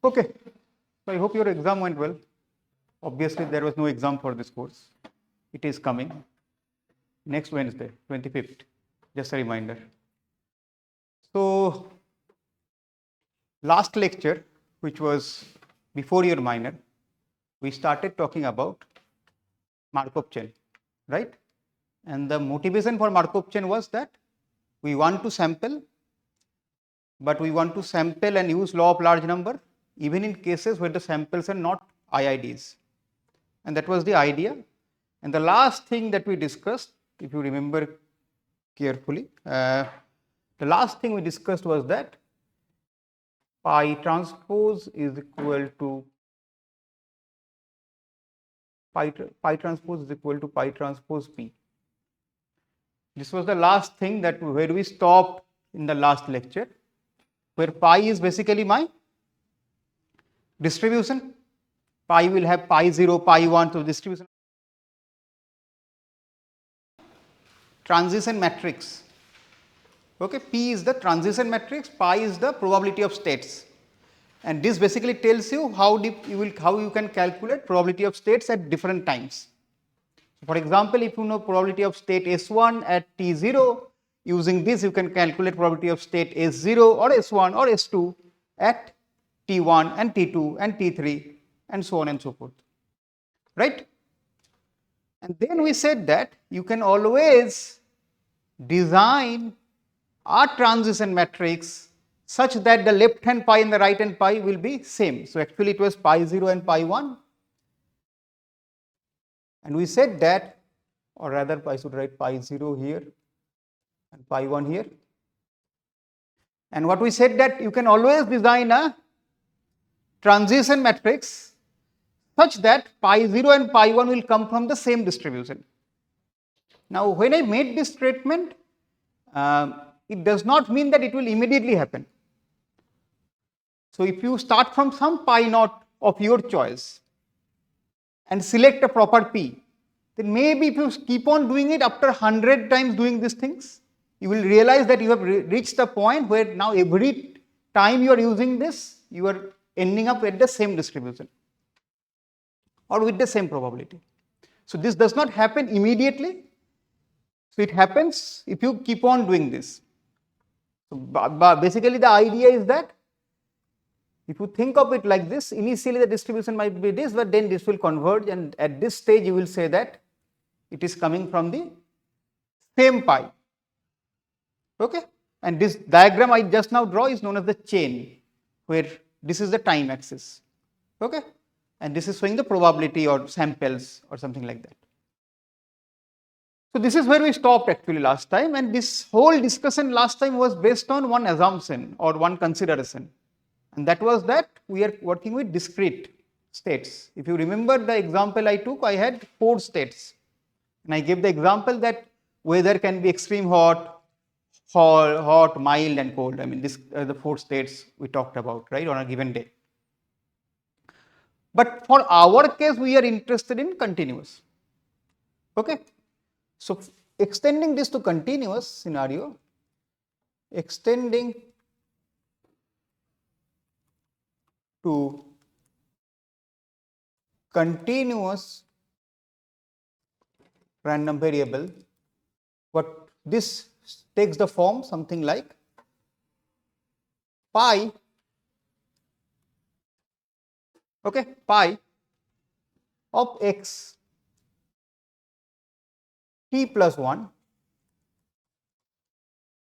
Okay, so I hope your exam went well. Obviously, there was no exam for this course. It is coming next Wednesday, 25th. Just a reminder. So, last lecture, which was before your minor, we started talking about Markov chain, right? And the motivation for Markov chain was that we want to sample, but we want to sample and use law of large number, even in cases where the samples are not IIDs. And that was the idea. And the last thing that we discussed, if you remember carefully, the last thing we discussed was that pi transpose is equal to pi transpose is equal to pi transpose p. This was the last thing that where we stopped in the last lecture, where pi is basically my distribution. Pi will have pi 0, pi 1, so distribution. Transition matrix. Okay, P is the transition matrix, pi is the probability of states. And this basically tells you how you can calculate probability of states at different times. For example, if you know probability of state S1 at T0, using this you can calculate probability of state S0 or S1 or S2 at T1 and T2 and T3 and so on and so forth, right? And then we said that you can always design a transition matrix such that the left hand pi and the right hand pi will be same. So, actually it was pi 0 and pi 1, and we said that, or rather I should write pi 0 here and pi 1 here. And what we said that you can always design a transition matrix such that pi 0 and pi 1 will come from the same distribution. Now, when I made this statement, it does not mean that it will immediately happen. So, if you start from some pi naught of your choice and select a proper p, then maybe if you keep on doing it after 100 times doing these things, you will realize that you have reached a point where now every time you are using this, you are ending up at the same distribution or with the same probability. So, this does not happen immediately. So, it happens if you keep on doing this. So, basically the idea is that if you think of it like this, initially the distribution might be this, but then this will converge, and at this stage you will say that it is coming from the same pi. Okay? And this diagram I just now draw is known as the chain, where this is the time axis. Okay? And this is showing the probability or samples or something like that. So, this is where we stopped actually last time, and this whole discussion last time was based on one assumption or one consideration, and that was that we are working with discrete states. If you remember the example I took, I had 4 states, and I gave the example that weather can be extreme hot, mild and cold. I mean, this are the 4 states we talked about, right, on a given day. But for our case, we are interested in continuous. Okay. So, extending this to continuous scenario, extending to continuous random variable, what this takes the form something like pi, okay, pi of x t plus 1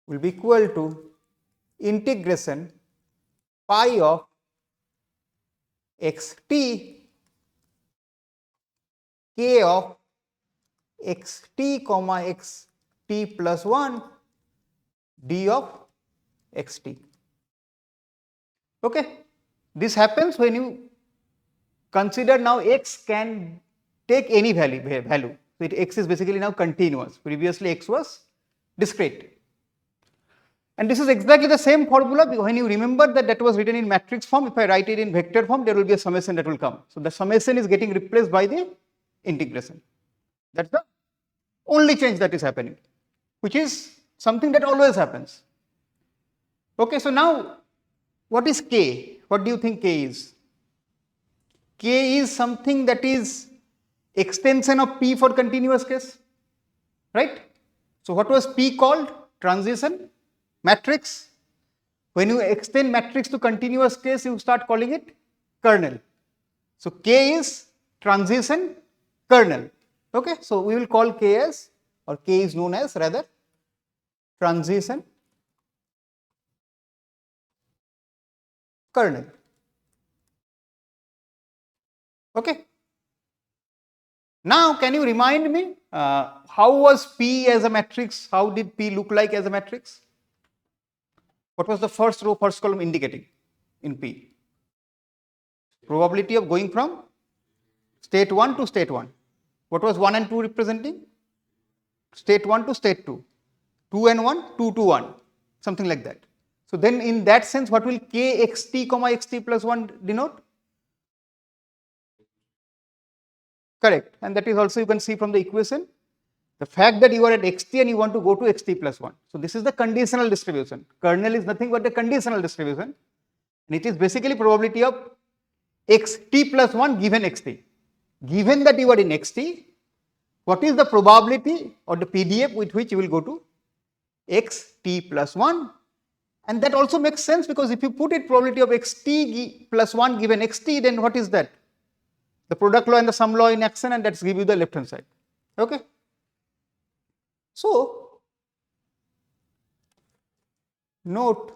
will be equal to integration pi of x t k of x t comma x t plus 1 d of x t. Okay. This happens when you consider now x can take any value. So, x is basically now continuous. Previously x was discrete. And this is exactly the same formula. When you remember that was written in matrix form, if I write it in vector form, there will be a summation that will come. So, the summation is getting replaced by the integration. That is the only change that is happening, which is something that always happens. Okay, so now what is k? What do you think K is? K is something that is extension of P for continuous case, right? So what was P called? Transition matrix. When you extend matrix to continuous case, you start calling it kernel. So K is transition kernel. Okay, so we will call K as, or K is known as rather, transition kernel. Okay. Now, can you remind me how was P as a matrix? How did P look like as a matrix? What was the first row, first column indicating in P? Probability of going from state 1 to state 1. What was 1 and 2 representing? State 1 to state 2. 2 and 1, 2 to 1, something like that. So then in that sense, what will k xt comma xt plus 1 denote? Correct. And that is also you can see from the equation, the fact that you are at xt and you want to go to xt plus 1. So this is the conditional distribution. Kernel is nothing but the conditional distribution. And it is basically probability of xt plus 1 given xt. Given that you are in xt, what is the probability or the PDF with which you will go to xt plus 1? And that also makes sense because if you put it probability of xt plus 1 given xt, then what is that? The product law and the sum law in action, and that's give you the left hand side. Okay. So note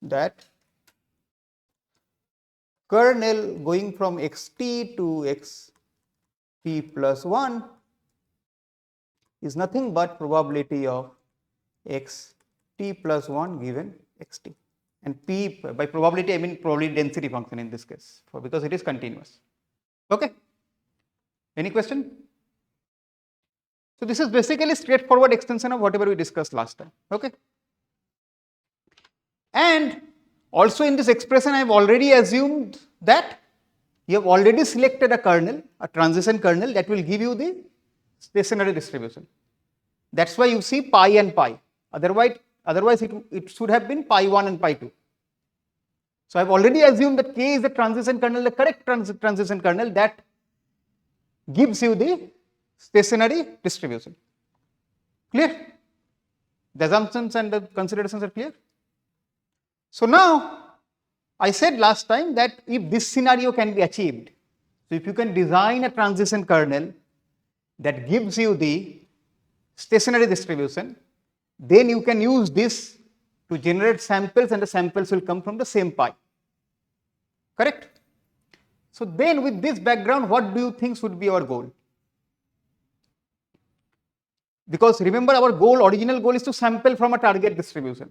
that kernel going from xt to xt plus 1 is nothing but probability of xt plus 1 given xt. And p, by probability I mean probability density function in this case, because it is continuous. Okay. Any question? So this is basically straightforward extension of whatever we discussed last time. Okay. And also in this expression I have already assumed that you have already selected a kernel, a transition kernel that will give you the stationary distribution. That's why you see pi and pi. Otherwise it should have been pi 1 and pi 2. So I have already assumed that K is the transition kernel, the correct transition kernel that gives you the stationary distribution. Clear? The assumptions and the considerations are clear? So now I said last time that if this scenario can be achieved, so if you can design a transition kernel that gives you the stationary distribution, then you can use this to generate samples and the samples will come from the same pi. Correct? So then with this background, what do you think should be our goal? Because remember our goal, original goal is to sample from a target distribution.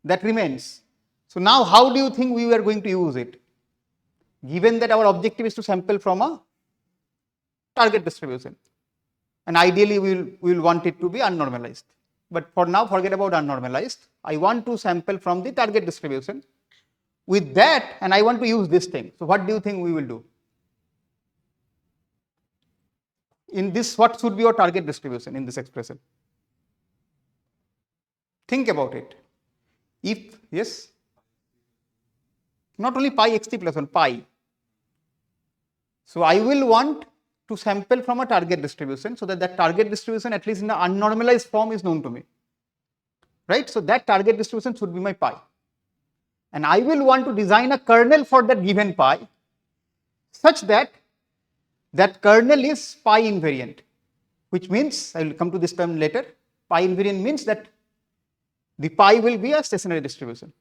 That remains. So now how do you think we are going to use it? Given that our objective is to sample from a target distribution. And ideally we will want it to be unnormalized. But for now, forget about unnormalized. I want to sample from the target distribution. With that, and I want to use this thing. So what do you think we will do? In this, what should be our target distribution in this expression? Think about it. If, yes, not only pi xt plus 1, pi. So I will want to sample from a target distribution so that target distribution, at least in the unnormalized form, is known to me. Right? So that target distribution should be my pi. And I will want to design a kernel for that given pi such that that kernel is pi invariant, which means, I will come to this term later, pi invariant means that the pi will be a stationary distribution.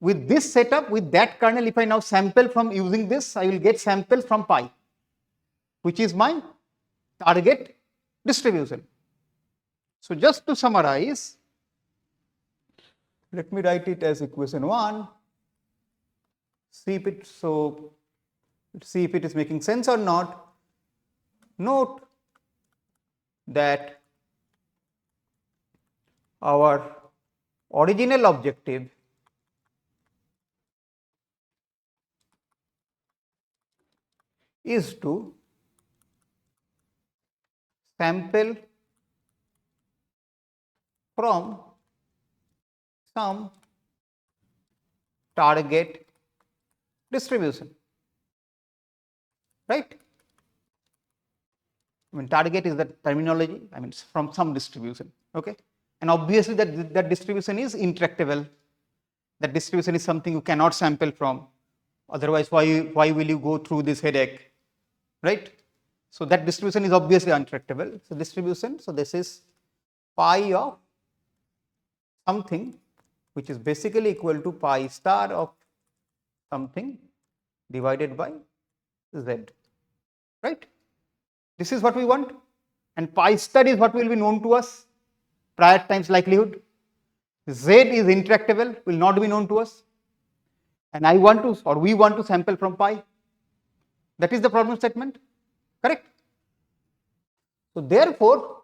With this setup, with that kernel, if I now sample from using this, I will get samples from pi, which is my target distribution. So just to summarize, let me write it as equation 1. See if it is making sense or not. Note that our original objective is to sample from some target distribution, right? I mean, target is the terminology, I mean, from some distribution, okay? And obviously that distribution is intractable. That distribution is something you cannot sample from. Otherwise, why will you go through this headache, right? So that distribution is obviously untractable. So distribution, so this is pi of something which is basically equal to pi star of something divided by z, right? This is what we want, and pi star is what will be known to us, prior times likelihood. Z is intractable, will not be known to us, and I want to, or we want to sample from pi. That is the problem statement, correct? So therefore,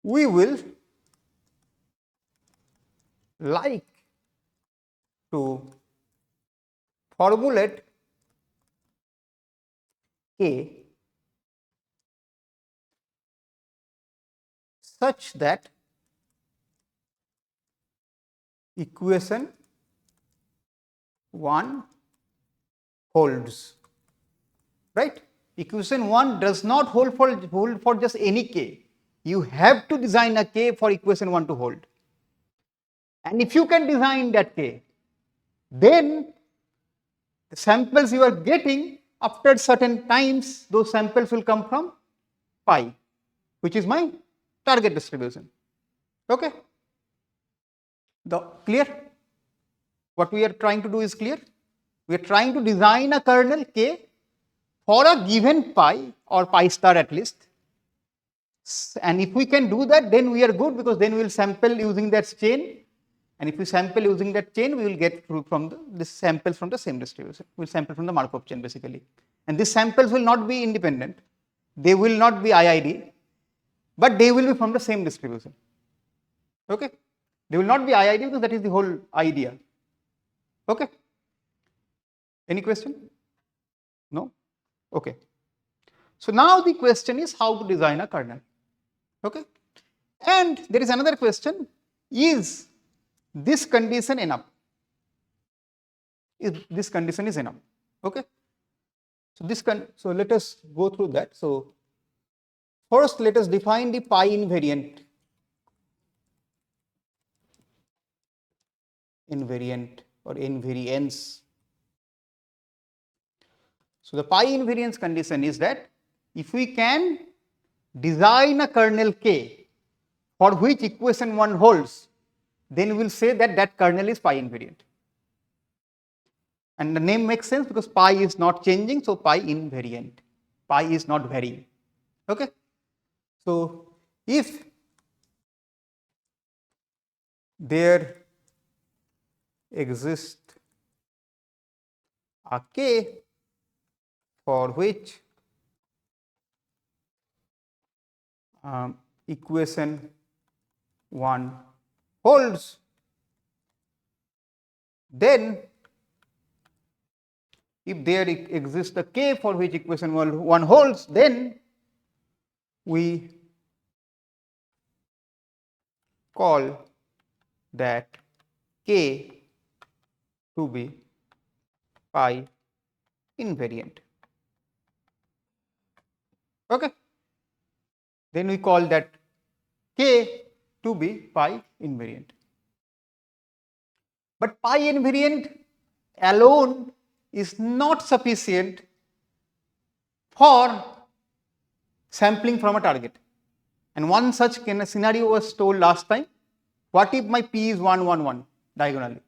we will like to formulate K such that equation 1 holds, right? Equation 1 does not hold for just any K. You have to design a K for equation 1 to hold. And if you can design that K, then the samples you are getting after certain times, those samples will come from pi, which is my target distribution. Okay? Clear? What we are trying to do is clear. We are trying to design a kernel K for a given pi or pi star at least. And if we can do that, then we are good, because then we will sample using that chain. And if we sample using that chain, we will get through from this samples from the same distribution. We will sample from the Markov chain basically. And these samples will not be independent. They will not be IID, but they will be from the same distribution. Okay? They will not be IID because that is the whole idea. Okay? Any question? No? Okay. So now the question is how to design a kernel. Okay? And there is another question, is this condition enough? Is this condition is enough? Okay? So let us go through that. So first let us define the pi invariant or invariance. So the pi invariance condition is that if we can design a kernel K for which equation 1 holds, then we will say that that kernel is pi invariant. And the name makes sense because pi is not changing, so pi invariant. Pi is not varying. Okay? So if there exists a K for which equation 1 holds, then if there exists a K for which equation 1 holds, then we call that K to be pi invariant. Okay? Then we call that K to be pi invariant. But pi invariant alone is not sufficient for sampling from a target. And one such scenario was told last time. What if my P is 1, 1, 1 diagonally?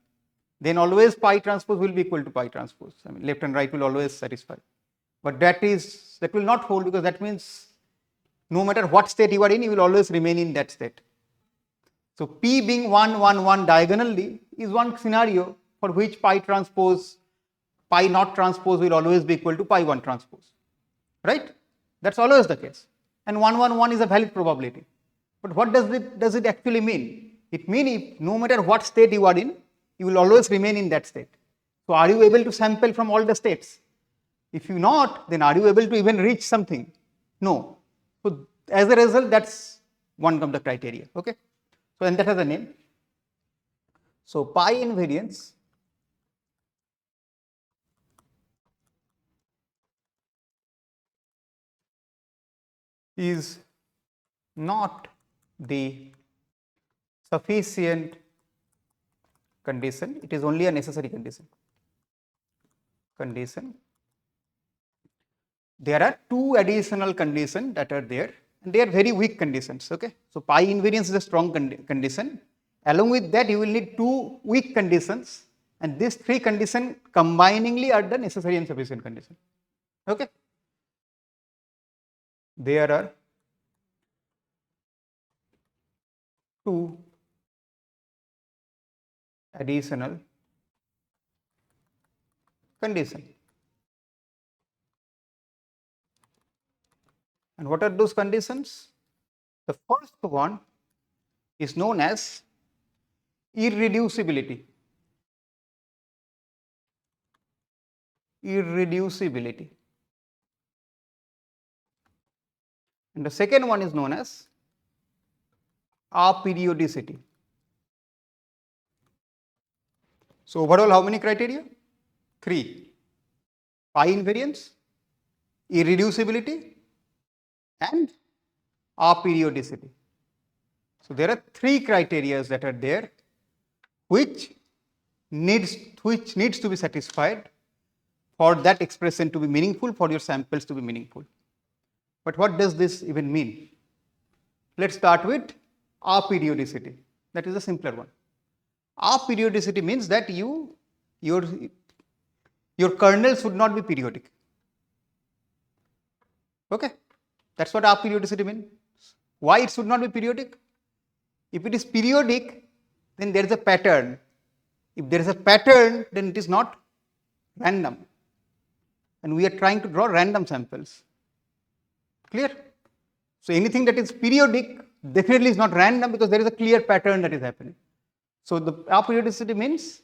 Then always pi transpose will be equal to pi transpose. I mean, left and right will always satisfy. But that will not hold, because that means no matter what state you are in, you will always remain in that state. So P being 1, 1, 1 diagonally is one scenario for which pi not transpose will always be equal to pi 1 transpose. Right? That's always the case. And 1, 1, 1 is a valid probability. But what does it actually mean? It means if no matter what state you are in, you will always remain in that state. So are you able to sample from all the states? If you not, then are you able to even reach something? No. So as a result, that's one of the criteria. Okay. So and that has a name. So pi invariance is not the sufficient condition, it is only a necessary condition. There are two additional conditions that are there, and they are very weak conditions. Okay, so pi invariance is a strong condition. Along with that, you will need two weak conditions, and these three conditions combiningly are the necessary and sufficient condition. Okay, there are two additional conditions. And what are those conditions? The first one is known as irreducibility. Irreducibility. And the second one is known as aperiodicity. So overall, how many criteria? 3. Pi invariance, irreducibility, and aperiodicity. So there are 3 criteria that are there which needs to be satisfied for that expression to be meaningful, for your samples to be meaningful. But what does this even mean? Let's start with aperiodicity. That is a simpler one. Aperiodicity means that your kernel should not be periodic. Okay, that's what aperiodicity means. Why it should not be periodic? If it is periodic, then there is a pattern. If there is a pattern, then it is not random. And we are trying to draw random samples. Clear? So anything that is periodic definitely is not random because there is a clear pattern that is happening. So the aperiodicity means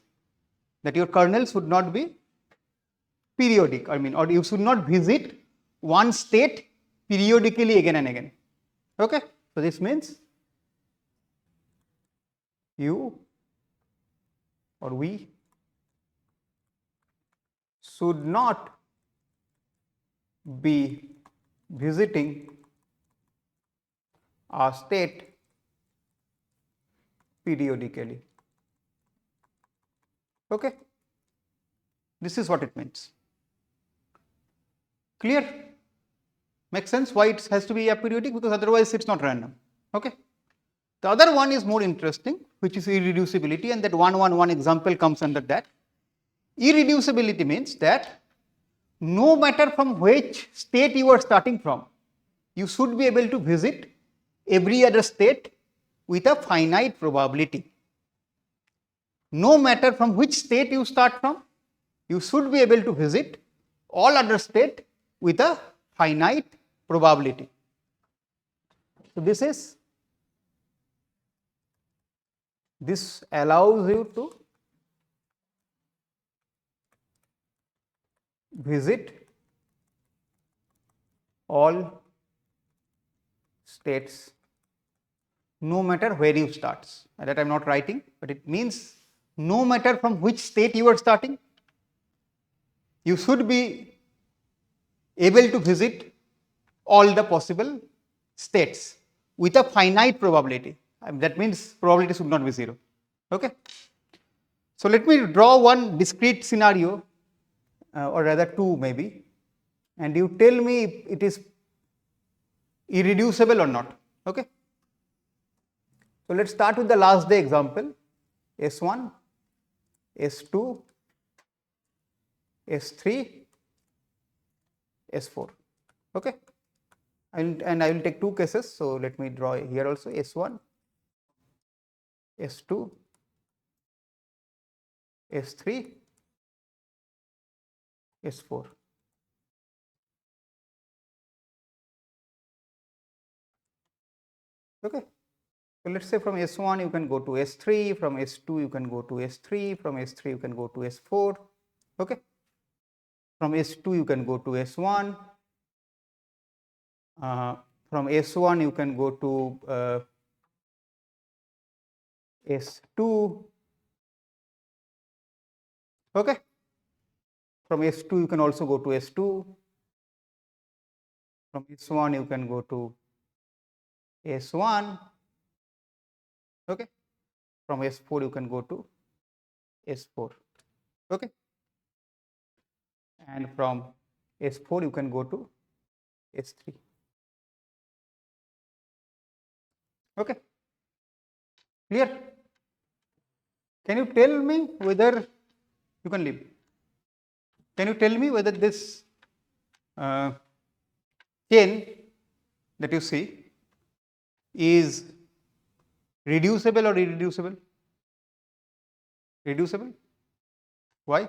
that your kernel should not be periodic, or you should not visit one state periodically again and again. Okay, so this means you or we should not be visiting a state periodically. Okay, this is what it means. Clear? Makes sense why it has to be aperiodic, because otherwise it's not random. Okay. The other one is more interesting, which is irreducibility, and that 111 example comes under that. Irreducibility means that no matter from which state you are starting from, you should be able to visit every other state with a finite probability. No matter from which state you start from, you should be able to visit all other state with a finite probability. So this allows you to visit all states no matter where you start. That I am not writing, but it means no matter from which state you are starting, you should be able to visit all the possible states with a finite probability. That means probability should not be 0. Okay. So let me draw one discrete scenario, or rather 2 maybe, and you tell me if it is irreducible or not. Okay. So let's start with the last day example. S1, S2, S3, S4. Okay. And I will take 2 cases. So let me draw here also S1, S2, S3, S4. Okay. So let's say from S1 you can go to S3, from S2 you can go to S3, from S3 you can go to S4. Okay. From S2 you can go to S1, From S1 you can go to S2. Okay. From S2 you can also go to S2. From S1 you can go to S1. Okay. From S4 you can go to S4. Okay. And from S4 you can go to S3. Okay. Clear? Can you tell me whether you can leave? Can you tell me whether this chain that you see is reducible or irreducible? Reducible? Why?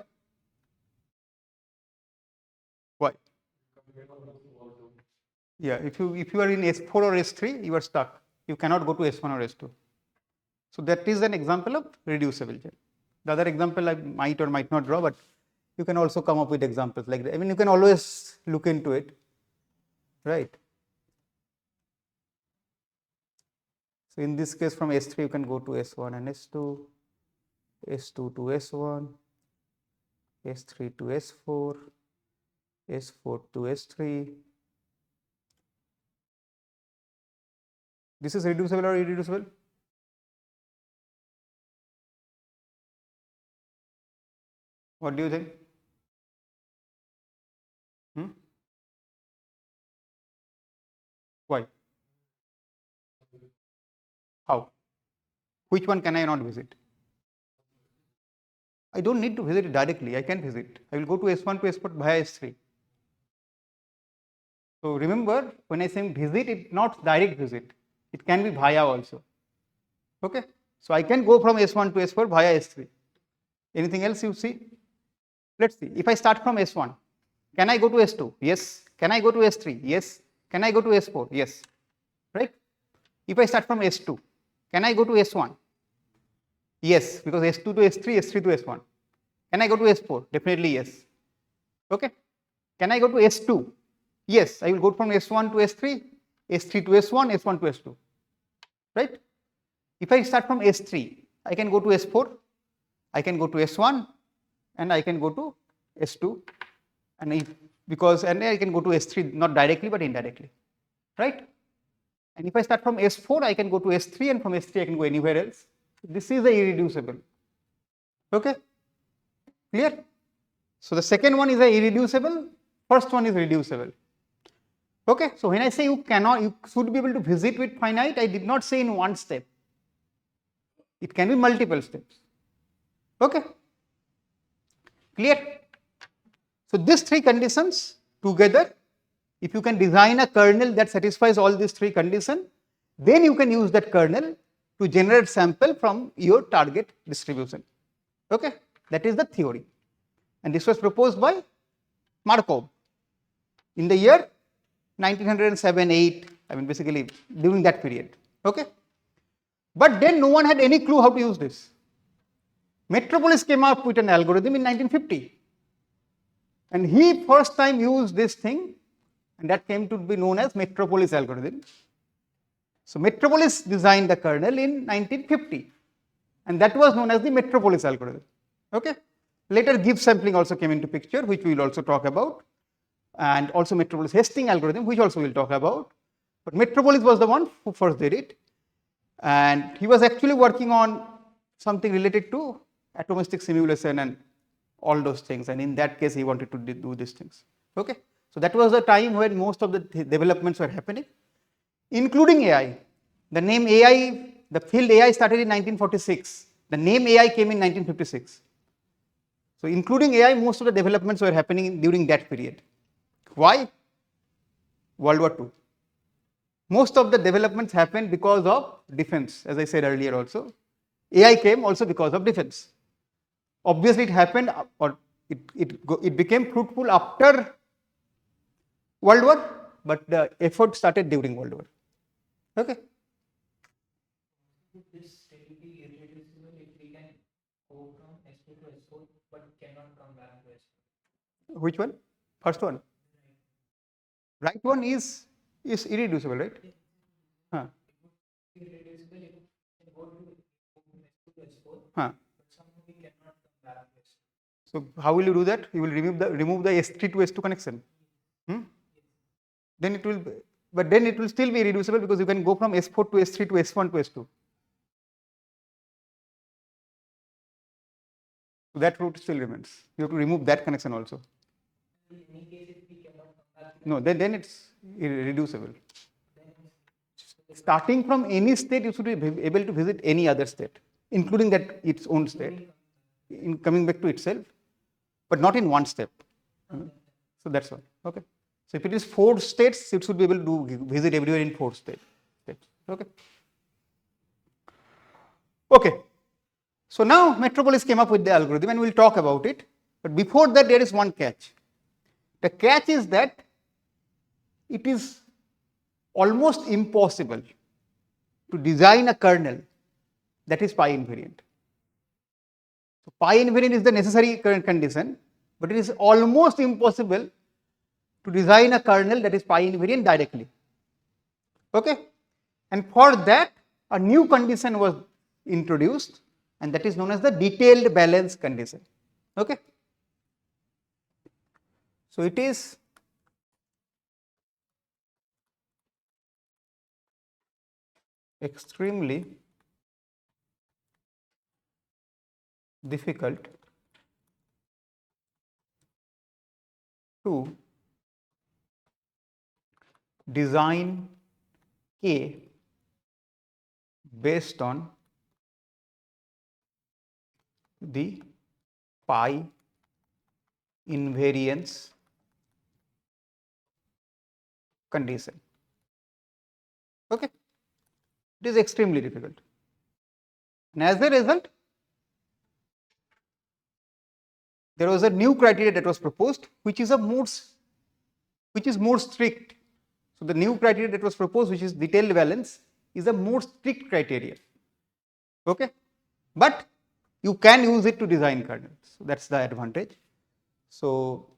Why? Yeah, if you are in S4 or S3, you are stuck. You cannot go to S1 or S2. So that is an example of reducible chain. The other example I might or might not draw, but you can also come up with examples like that. I mean, you can always look into it, right? So in this case, from S3 you can go to S1 and S2, S2 to S1, S3 to S4, S4 to S3. This is reducible or irreducible? What do you think? Why? How? Which one can I not visit? I don't need to visit it directly. I can visit. I will go to S1 to S4 via S3. So remember, when I say visit, it's not direct visit. It can be via also. Okay. So I can go from S1 to S4 via S3. Anything else you see? Let's see. If I start from S1, can I go to S2? Yes. Can I go to S3? Yes. Can I go to S4? Yes. Right? If I start from S2, can I go to S1? Yes, because S2 to S3, S3 to S1. Can I go to S4? Definitely yes. Okay. Can I go to S2? Yes, I will go from S1 to S3, S3 to S1, S1 to S2. Right? If I start from S3, I can go to S4, I can go to S1, and I can go to S2, and I can go to S3 not directly but indirectly. Right? And if I start from S4, I can go to S3, and from S3 I can go anywhere else. This is the irreducible. Okay? Clear? So the second one is a irreducible, first one is reducible. Okay, so when I say you should be able to visit with finite, I did not say in one step. It can be multiple steps. Okay, clear? So these three conditions together, if you can design a kernel that satisfies all these three conditions, then you can use that kernel to generate sample from your target distribution. Okay, that is the theory. And this was proposed by Markov in the year 1907-8, I mean basically during that period. Okay, but then no one had any clue how to use this. Metropolis came up with an algorithm in 1950, and he first time used this thing, and that came to be known as Metropolis algorithm. So Metropolis designed the kernel in 1950, and that was known as the Metropolis algorithm. Okay, later Gibbs sampling also came into picture, which we will also talk about, and also Metropolis Hastings algorithm, which also we'll talk about. But Metropolis was the one who first did it, and he was actually working on something related to atomistic simulation and all those things, and in that case he wanted to do these things. Okay, so that was the time when most of the developments were happening, including AI. The name AI, the field AI started in 1946. The name AI came in 1956. So including AI, most of the developments were happening during that period. Why? World War II. Most of the developments happened because of defense, as I said earlier also. AI came also because of defense. Obviously, it happened or it became fruitful after World War, but the effort started during World War. Okay. This will be irreducible if we can go from S2 to S4 but cannot come back to S4. Which one? First one. Right one is is irreducible, right? Huh. Irreducible, you can go to S2 to S4, Huh. but somehow we cannot come back to S2. So how will you do that? You will remove the S3 to S2 connection. Then it will, but then it will still be irreducible because you can go from S4 to S3 to S1 to S2. So that route still remains. You have to remove that connection also. In any case, if we cannot come back, No, then it's irreducible. then Starting from any state, you should be able to visit any other state, including that its own state, in coming back to itself, but not in one step. So that's all. Okay. So if it is 4 states, it should be able to visit everywhere in 4 states. Okay. Okay. So now Metropolis came up with the algorithm and we'll talk about it. But before that, there is one catch. The catch is that it is almost impossible to design a kernel that is pi invariant. So pi invariant is the necessary condition, but it is almost impossible to design a kernel that is pi invariant directly. Okay? And for that, a new condition was introduced, and that is known as the detailed balance condition. Okay? So it is extremely difficult to design K based on the pi invariance condition. Okay? It is extremely difficult. And as a result, there was a new criteria that was proposed, which is more strict. So the new criteria that was proposed, which is detailed balance, is a more strict criteria. Okay? But you can use it to design kernels. So that's the advantage. So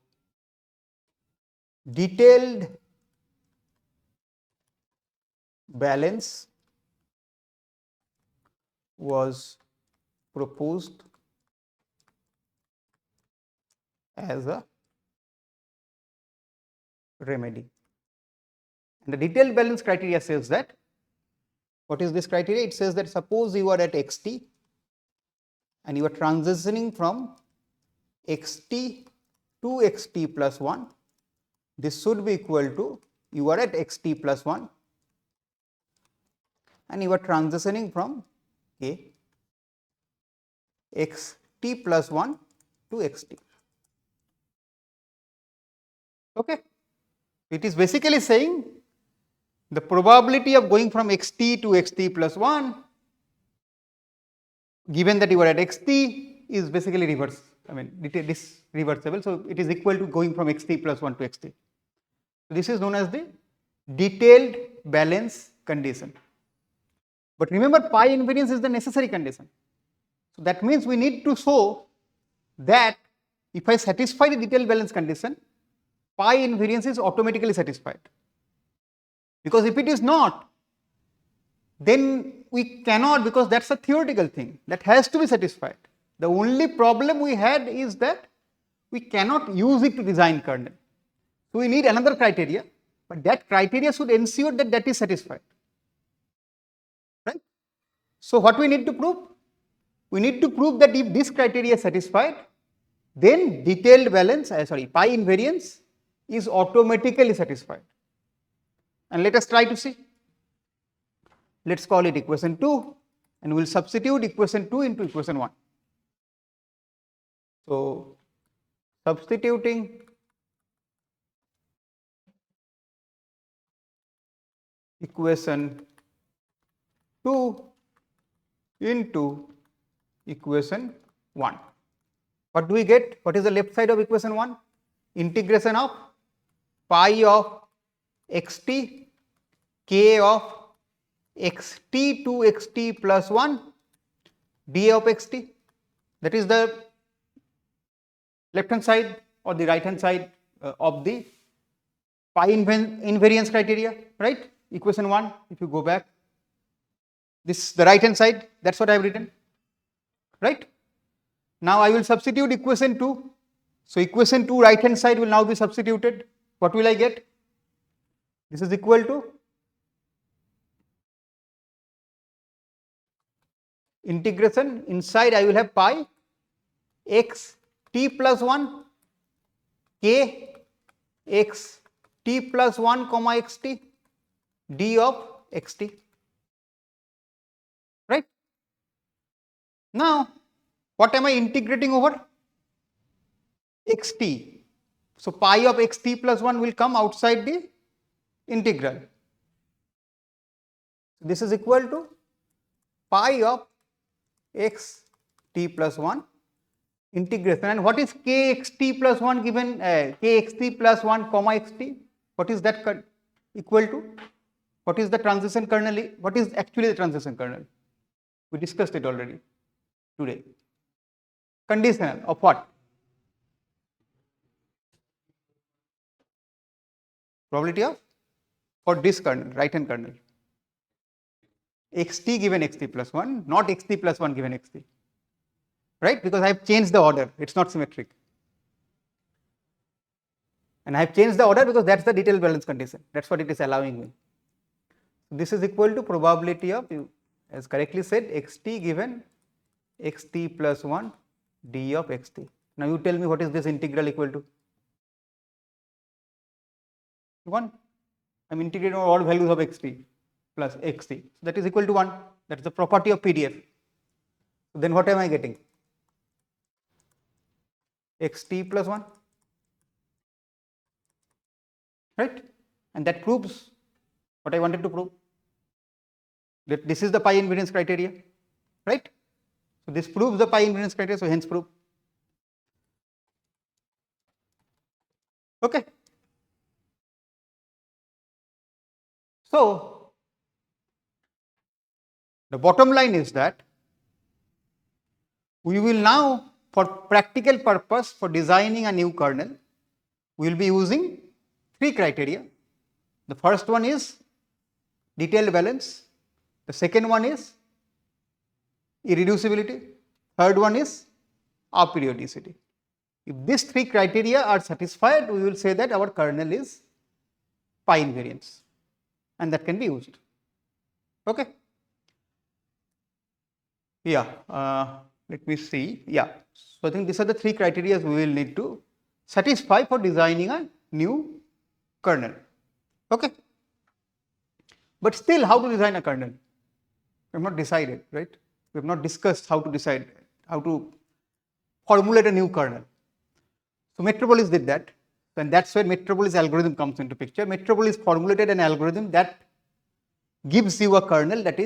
detailed balance was proposed as a remedy. And the detailed balance criteria says that, what is this criteria? It says that suppose you are at xt and you are transitioning from xt to xt plus 1, this should be equal to, you are at xt plus 1 and you are transitioning from k xt plus 1 to xt. Okay? It is basically saying the probability of going from xt to xt plus 1, given that you are at xt, is basically reverse. I mean, it is reversible. So it is equal to going from xt plus 1 to xt. This is known as the detailed balance condition. But remember, pi invariance is the necessary condition. So that means we need to show that if I satisfy the detailed balance condition, pi invariance is automatically satisfied. Because if it is not, then we cannot, because that's a theoretical thing that has to be satisfied. The only problem we had is that we cannot use it to design kernel. So we need another criteria, but that criteria should ensure that that is satisfied. Right? So what we need to prove? We need to prove that if this criteria is satisfied, then detailed balance, pi invariance is automatically satisfied. And let us try to see. Let's call it equation 2 and we'll substitute equation 2 into equation 1. So substituting equation 2 into equation 1. What do we get? What is the left side of equation 1? Integration of pi of xt, k of xt to xt plus 1 dA of xt. That is the left hand side or the right hand side of the pi invariance criteria, right? Equation 1, if you go back, this the right hand side, that's what I have written, right? Now I will substitute equation 2. So equation 2 right hand side will now be substituted. What will I get? This is equal to integration, inside I will have pi x t plus 1 k x t plus 1 comma xt d of xt, right? Now what am I integrating over? Xt. So pi of xt plus 1 will come outside the integral. This is equal to pi of x t plus 1 integration. And what is kxt plus 1 given kxt plus 1 comma xt? What is that equal to? What is the transition kernel? What is actually the transition kernel? We discussed it already today. Conditional of what? Probability of for this kernel, right hand kernel. Xt given xt plus 1, not xt plus 1 given xt. Right? Because I have changed the order, it's not symmetric. And I have changed the order because that's the detailed balance condition. That's what it is allowing me. This is equal to probability of, as correctly said, xt given xt plus 1 d of xt. Now you tell me what is this integral equal to? 1. I am integrating all values of xt plus xt. So that is equal to 1. That is the property of PDF. So then what am I getting? Xt plus 1. Right? And that proves what I wanted to prove. That this is the pi invariance criteria. Right? So this proves the pi invariance criteria, so hence proof. Okay. So the bottom line is that we will now, for practical purpose, for designing a new kernel, we will be using 3 criteria. The first one is detailed balance. The second one is irreducibility. Third one is aperiodicity. If these 3 criteria are satisfied, we will say that our kernel is pi invariance, and that can be used. Okay. Yeah. Let me see. Yeah. So I think these are the 3 criteria we will need to satisfy for designing a new kernel. Okay. But still, how to design a kernel? We have not decided, right? We have not discussed how to decide, how to formulate a new kernel. So Metropolis did that, and that's where Metropolis algorithm comes into picture. Metropolis formulated an algorithm that gives you a kernel that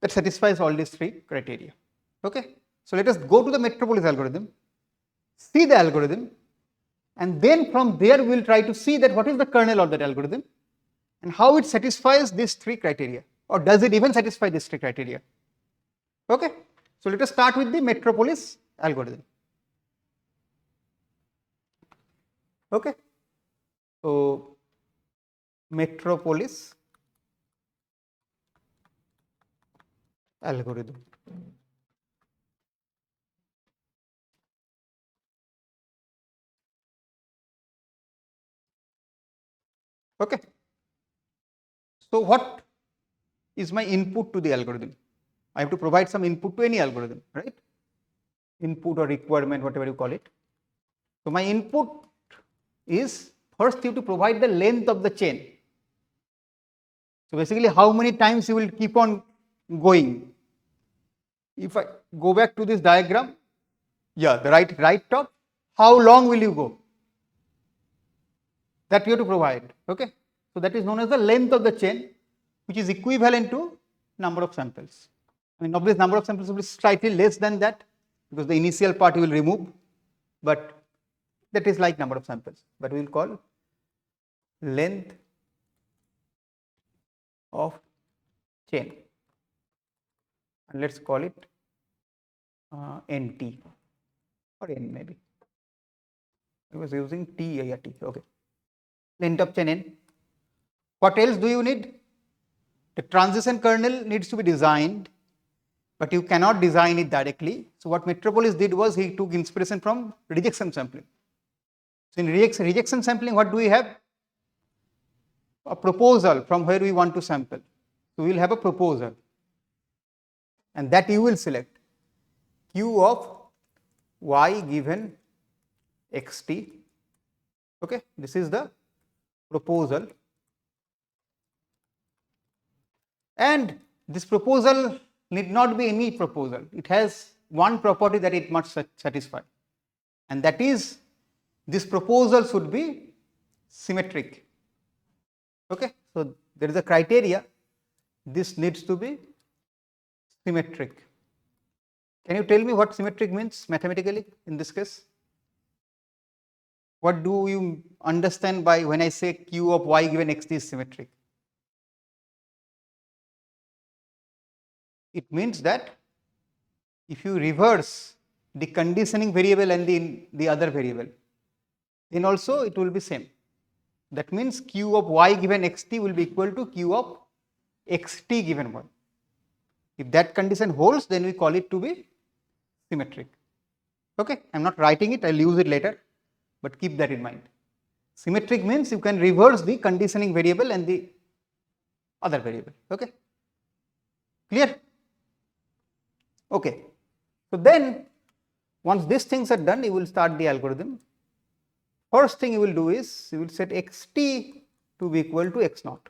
satisfies all these 3 criteria. Okay. So let us go to the Metropolis algorithm, see the algorithm, and then from there we will try to see that what is the kernel of that algorithm and how it satisfies these 3 criteria, or does it even satisfy these 3 criteria. Okay. So let us start with the Metropolis algorithm. Okay. So Metropolis algorithm. Okay. So what is my input to the algorithm? I have to provide some input to any algorithm, right? Input or requirement, whatever you call it. So my input is, first you have to provide the length of the chain. So basically how many times you will keep on going. If I go back to this diagram, yeah, the right top, how long will you go? That you have to provide. Okay. So that is known as the length of the chain, which is equivalent to number of samples. I mean, obviously number of samples will be slightly less than that because the initial part you will remove, but that is like number of samples, but we will call length of chain, and let's call it NT or N maybe. I was using T, yeah, T, okay. length of chain n. What else do you need? The transition kernel needs to be designed, but you cannot design it directly. So what Metropolis did was he took inspiration from rejection sampling. So in rejection sampling, what do we have? A proposal from where we want to sample. So we will have a proposal, and that you will select q of y given xt. Okay, this is the proposal, and this proposal need not be any proposal. It has one property that it must satisfy, and that is this proposal should be symmetric. Okay, so there is a criteria, this needs to be symmetric. Can you tell me what symmetric means mathematically in this case? What do you understand by when I say q of y given xt is symmetric? It means that if you reverse the conditioning variable and the other variable, then also it will be same. That means q of y given xt will be equal to q of xt given y. If that condition holds, then we call it to be symmetric. Okay, I am not writing it, I will use it later, but keep that in mind. Symmetric means you can reverse the conditioning variable and the other variable. Okay, clear? Okay, so then once these things are done, you will start the algorithm. First thing you will do is you will set xt to be equal to x naught.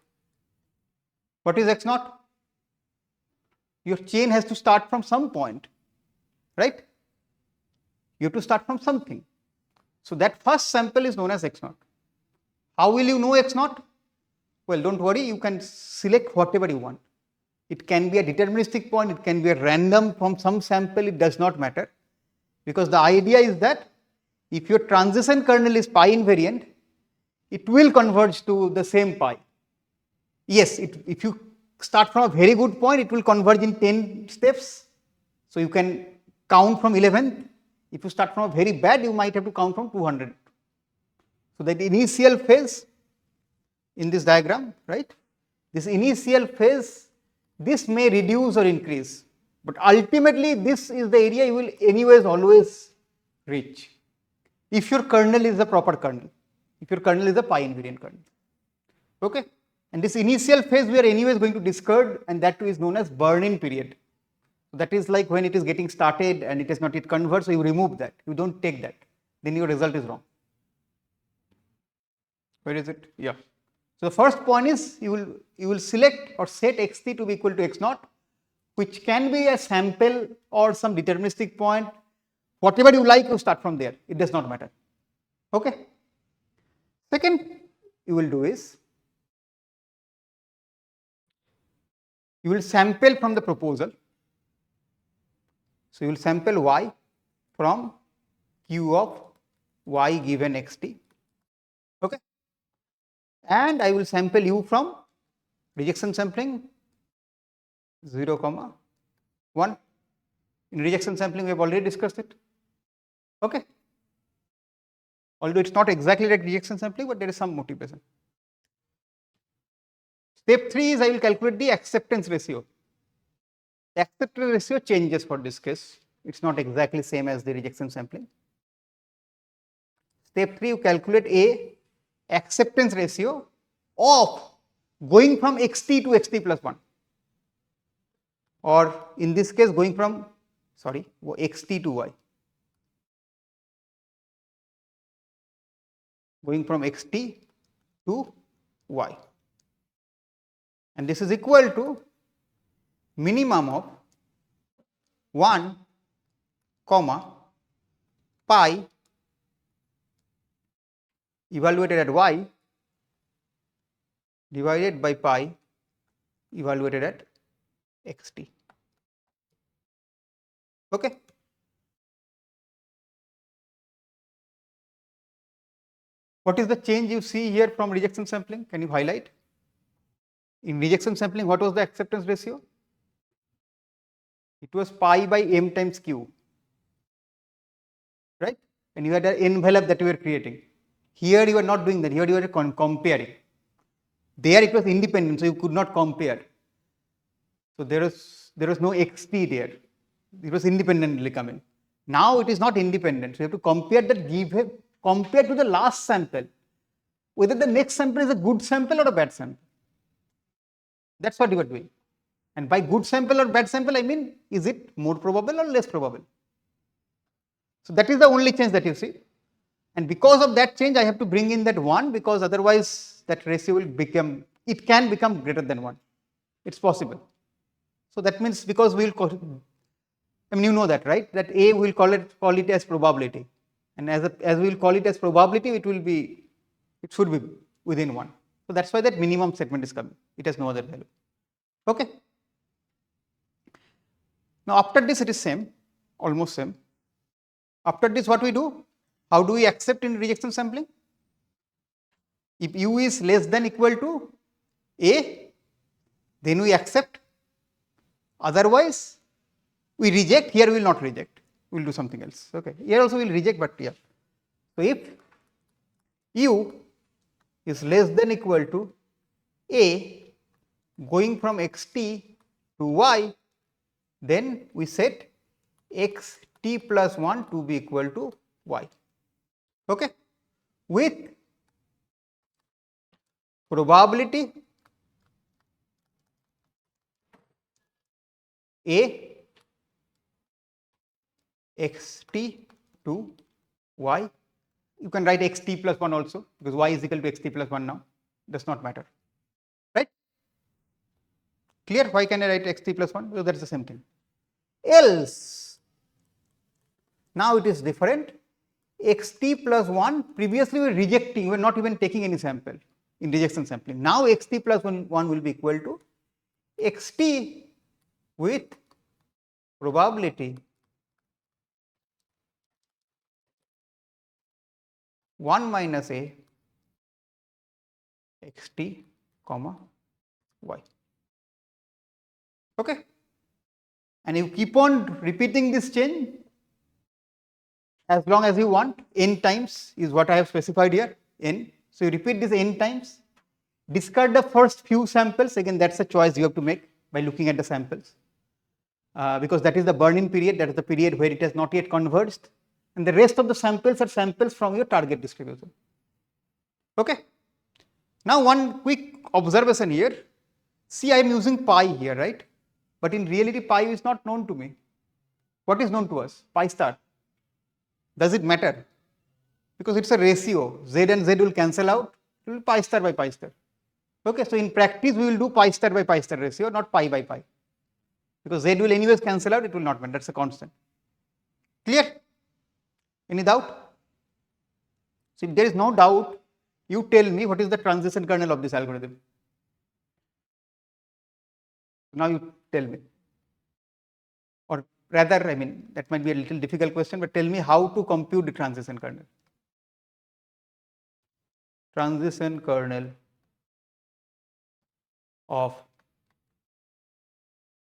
What is x naught? Your chain has to start from some point, right? You have to start from something. So that first sample is known as x naught. How will you know x naught? Well, don't worry, you can select whatever you want. It can be a deterministic point, it can be a random from some sample, it does not matter. Because the idea is that if your transition kernel is pi invariant, it will converge to the same pi. Yes, if you start from a very good point, it will converge in 10 steps. So you can count from 11th. If you start from a very bad, you might have to count from 200. So that initial phase in this diagram, right? This initial phase, this may reduce or increase, but ultimately this is the area you will anyways always reach. If your kernel is the proper kernel, if your kernel is a pi invariant kernel. Okay, and this initial phase we are anyways going to discard, and that too is known as burn-in period. So that is like when it is getting started and it is not yet converged, so you remove that, you don't take that, then your result is wrong. Where is it? Yeah. So the first point is you will select or set xt to be equal to x naught, which can be a sample or some deterministic point. Whatever you like, you start from there. It does not matter. Okay. Second, you will do is you will sample from the proposal. So you will sample y from q of y given xt. Okay. And I will sample u from rejection sampling 0, 1. In rejection sampling, we have already discussed it. Okay. Although it's not exactly like rejection sampling, but there is some motivation. Step 3 is I will calculate the acceptance ratio. The acceptance ratio changes for this case. It's not exactly same as the rejection sampling. Step 3, you calculate a acceptance ratio of going from xt to xt plus 1, or in this case going from xt to y, going from xt to y, and this is equal to minimum of 1 comma pi evaluated at y divided by pi evaluated at xt. Okay. What is the change you see here from rejection sampling? Can you highlight? In rejection sampling, what was the acceptance ratio? It was pi by m times q, right? And you had an envelope that you were creating. Here you are not doing that. Here you are comparing. There it was independent, so you could not compare. So there was no xt there. It was independently coming. Now it is not independent. So you have to compare that given compared to the last sample, whether the next sample is a good sample or a bad sample. That's what you are doing. And by good sample or bad sample, I mean, is it more probable or less probable? So that is the only change that you see. And because of that change, I have to bring in that 1 because otherwise that ratio will become, it can become greater than 1. It's possible. So that means because we will call it, I mean, you know that, right? That A will call it as probability. And as we will call it as probability, it should be within 1. So that's why that minimum segment is coming. It has no other value. Okay. Now after this, it is same, almost same. After this, what we do? How do we accept in rejection sampling? If U is less than equal to A, then we accept. Otherwise, we reject. Here we will not reject. We will do something else. Okay. Here also we will reject, but yeah. So if U is less than equal to A going from xt to y, then we set xt plus 1 to be equal to y. Okay. With probability A xt to y. You can write xt plus 1 also because y is equal to xt plus 1 now. Does not matter. Right? Clear? Why can I write xt plus 1? Because that is the same thing. Else, now it is different. Xt plus 1, previously we were rejecting, we were not even taking any sample in rejection sampling. Now xt plus 1 will be equal to xt with probability 1 minus a xt comma y. Okay. And you keep on repeating this chain as long as you want. N times is what I have specified here, n. So you repeat this n times. Discard the first few samples. Again, that's a choice you have to make by looking at the samples. Because that is the burn-in period, that is the period where it has not yet converged. And the rest of the samples are samples from your target distribution. Okay. Now one quick observation here. See, I am using pi here, right? But in reality, pi is not known to me. What is known to us? Pi star. Does it matter? Because it's a ratio. Z and Z will cancel out. It will be pi star by pi star. Okay, so in practice, we will do pi star by pi star ratio, not pi by pi. Because Z will anyways cancel out, it will not matter. That's a constant. Clear? Any doubt? So if there is no doubt, you tell me what is the transition kernel of this algorithm. Now you tell me. Or rather, I mean, that might be a little difficult question, but tell me how to compute the transition kernel. Transition kernel of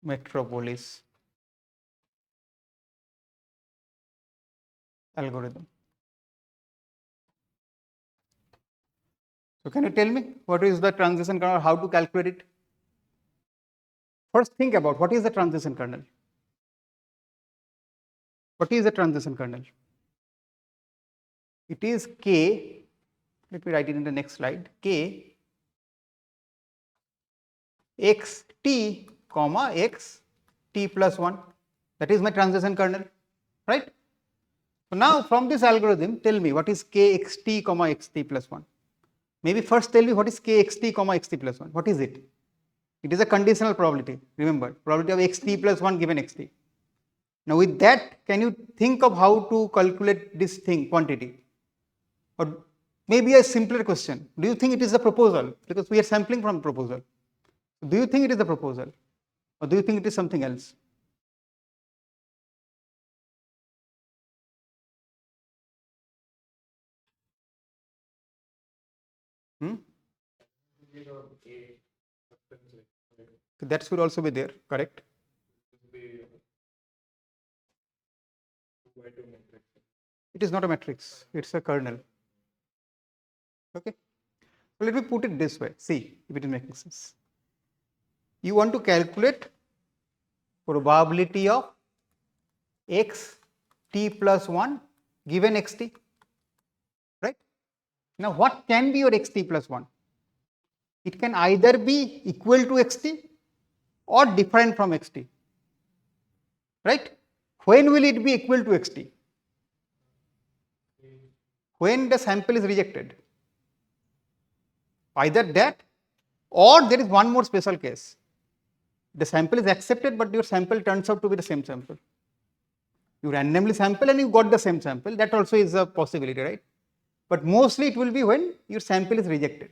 Metropolis algorithm. So can you tell me what is the transition kernel, how to calculate it? First think about what is the transition kernel. What is the transition kernel? It is K, let me write it in the next slide, K x t comma x t plus 1. That is my transition kernel, right? So now from this algorithm, tell me what is k x t comma x t plus 1. Maybe first tell me what is k x t comma x t plus 1. What is it? It is a conditional probability. Remember, probability of x t plus 1 given x t. Now with that, can you think of how to calculate this thing, quantity? Or maybe a simpler question. Do you think it is the proposal? Because we are sampling from proposal. Do you think it is the proposal? Or do you think it is something else? That should also be there, correct? It is not a matrix, it's a kernel. Okay. So let me put it this way. See if it is making sense. You want to calculate probability of x t plus 1 given xt, right? Now what can be your xt plus 1? It can either be equal to xt or different from xt, right? When will it be equal to xt? When the sample is rejected. Either that, or there is one more special case. The sample is accepted, but your sample turns out to be the same sample. You randomly sample and you got the same sample. That also is a possibility, right? But mostly it will be when your sample is rejected.